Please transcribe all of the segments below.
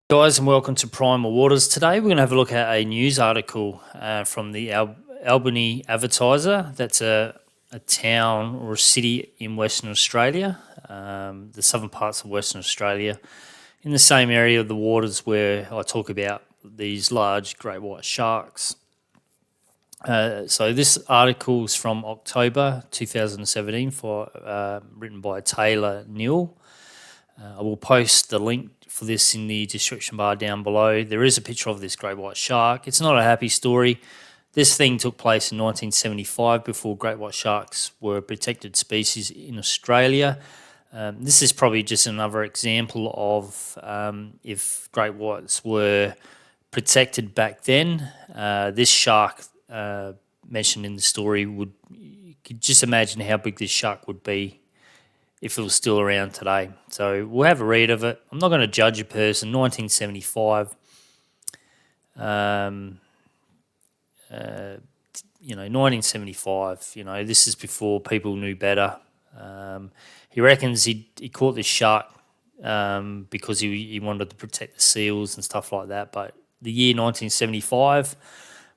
Guys, and welcome to Primal Waters. Today, we're going to have a look at a news article from the Albany Advertiser. That's a town or a city in Western Australia, the southern parts of Western Australia, in the same area of the waters where I talk about these large great white sharks. So this article is from October 2017, written by Taylor Neal. I will post the link for this in the description bar down below. There is a picture of this great white shark. It's not a happy story. This thing took place in 1975 before great white sharks were a protected species in Australia. This is probably just another example of if great whites were protected back then. This shark mentioned in the story you could just imagine how big this shark would be if it was still around today. So we'll have a read of it. I'm not going to judge a person. 1975, 1975, this is before people knew better. He reckons he caught this shark because he wanted to protect the seals and stuff like that. But the year 1975,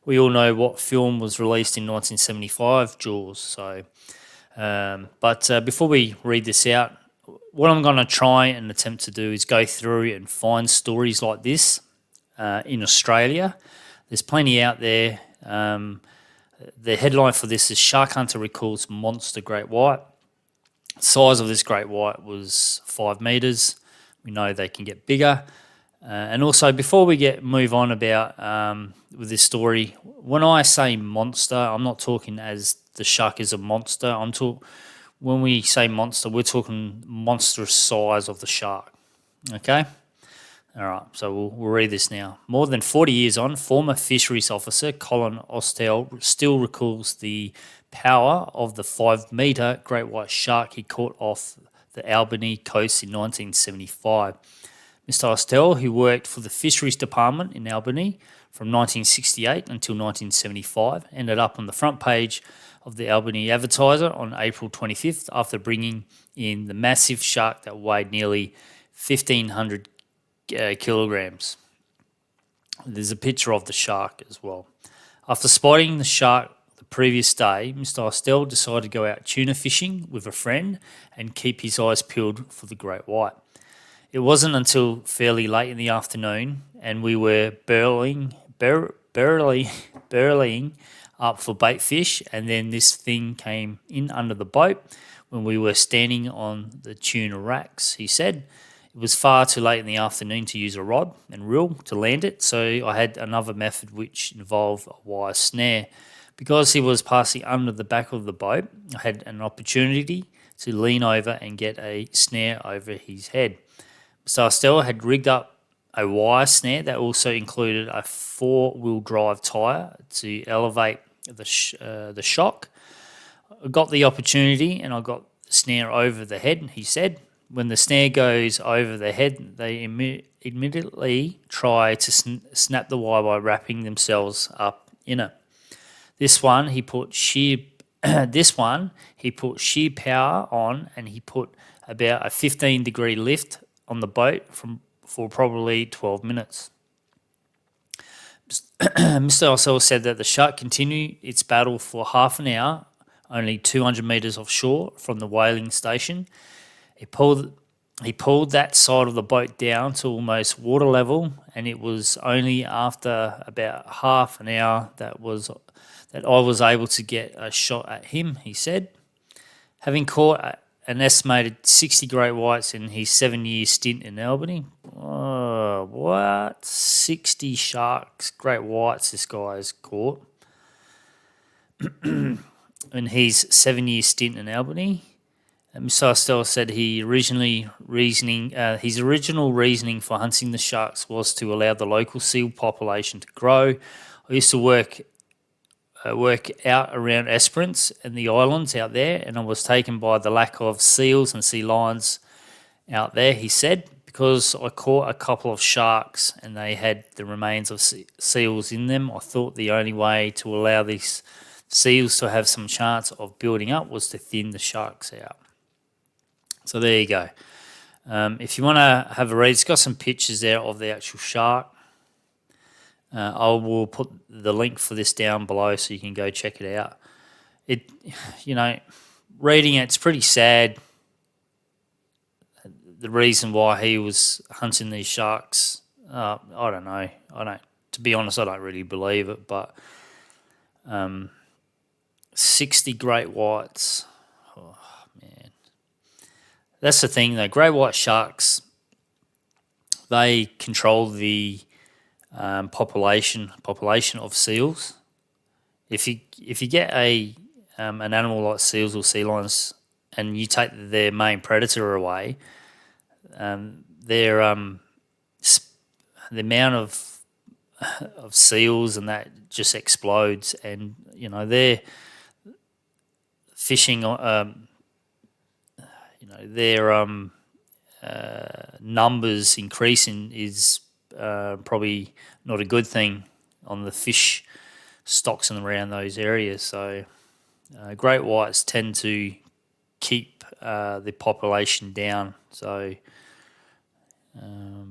we all know what film was released in 1975, Jaws. So... But before we read this out, what I'm going to try and attempt to do is go through and find stories like this in Australia. There's plenty out there. The headline for this is Shark Hunter Recalls Monster Great White. The size of this great white was 5 metres. We know they can get bigger. And also, before we move on about with this story, when I say monster, I'm not talking as the shark is a monster. When we say monster, we're talking monstrous size of the shark. Okay? All right, so we'll read this now. More than 40 years on, former fisheries officer Colin Ostle still recalls the power of the 5-metre great white shark he caught off the Albany coast in 1975. Mr. Ostle, who worked for the fisheries department in Albany from 1968 until 1975, ended up on the front page of the Albany Advertiser on April 25th after bringing in the massive shark that weighed nearly 1,500 kilograms. There's a picture of the shark as well. After spotting the shark the previous day, Mr. Ostle decided to go out tuna fishing with a friend and keep his eyes peeled for the great white. It wasn't until fairly late in the afternoon and we were burrowing up for bait fish, and then this thing came in under the boat when we were standing on the tuna racks, he said. It was far too late in the afternoon to use a rod and reel to land it, so I had another method which involved a wire snare. Because he was passing under the back of the boat, I had an opportunity to lean over and get a snare over his head. Mr. Ostle had rigged up a wire snare that also included a 4-wheel drive tyre to elevate the shock. I got the opportunity and I got the snare over the head, he said. When the snare goes over the head, they immediately try to snap the wire by wrapping themselves up in it. This one he put sheer power on, and he put about a 15-degree lift on the boat for probably 12 minutes. Mr. Ostle said that the shark continued its battle for half an hour, only 200 metres offshore from the whaling station. He pulled that side of the boat down to almost water level, and it was only after about half an hour that I was able to get a shot at him, he said. Having caught an estimated 60 great whites in his 7-year stint in Albany. Oh, what? 60 sharks, great whites this guy has caught in his 7-year stint in Albany. Mr. Ostle said his original reasoning for hunting the sharks was to allow the local seal population to grow. I used to work out around Esperance and the islands out there, and I was taken by the lack of seals and sea lions out there, he said, because I caught a couple of sharks and they had the remains of seals in them. I thought the only way to allow these seals to have some chance of building up was to thin the sharks out. So there you go. If you want to have a read, it's got some pictures there of the actual shark. I will put the link for this down below so you can go check it out. Reading it's pretty sad. The reason why he was hunting these sharks, I don't know. To be honest, I don't really believe it. But 60 great whites. Oh man, that's the thing though. Great white sharks, they control the population of seals. If you get an animal like seals or sea lions and you take their main predator away, the amount of seals and that just explodes, and their fishing, their numbers increasing is probably not a good thing on the fish stocks and around those areas. So great whites tend to keep the population down. So,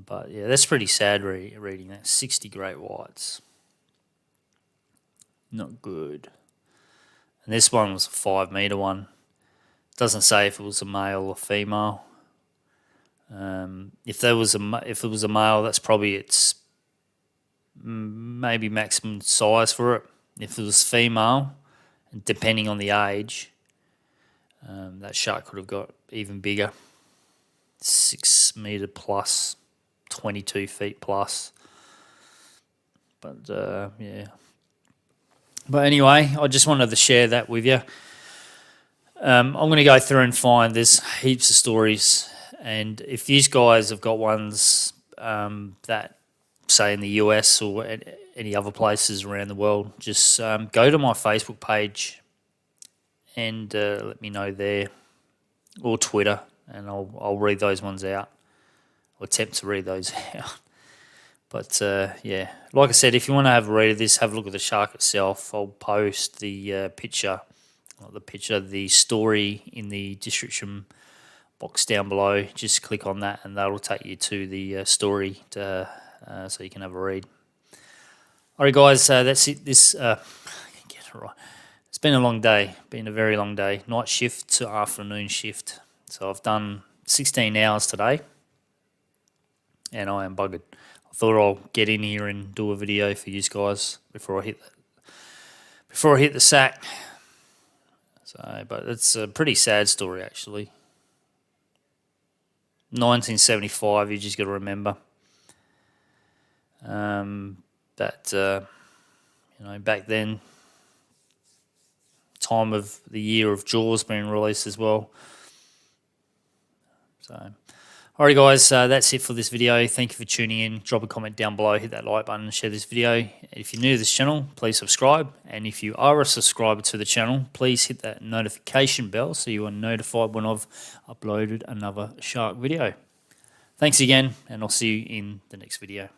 but yeah, that's pretty sad reading that. 60 great whites. Not good. And this one was a 5 metre one. Doesn't say if it was a male or female. If it was a male, that's probably its maybe maximum size for it. If it was female, depending on the age, that shark could have got even bigger. 6 metre plus, 22 feet plus. But yeah. But anyway, I just wanted to share that with you. I'm going to go through and find there's heaps of stories, and if these guys have got ones that say in the US or any other places around the world, just go to my Facebook page and let me know there, or Twitter, and I'll read those ones out, or attempt to read those out. But yeah, like I said, if you want to have a read of this, have a look at the shark itself. I'll post the the story in the description box down below. Just click on that and that'll take you to the story so you can have a read. All right, guys, that's it. This get it right. It's been a long day, been a very long day. Night shift to afternoon shift. So I've done 16 hours today and I am buggered. I thought I'll get in here and do a video for you guys before I hit the sack. So, but it's a pretty sad story actually. 1975, you just got to remember that back then, time of the year of Jaws being released as well. So, alright guys, that's it for this video. Thank you for tuning in. Drop a comment down below, hit that like button and share this video. If you're new to this channel, please subscribe. And if you are a subscriber to the channel, please hit that notification bell so you are notified when I've uploaded another shark video. Thanks again, and I'll see you in the next video.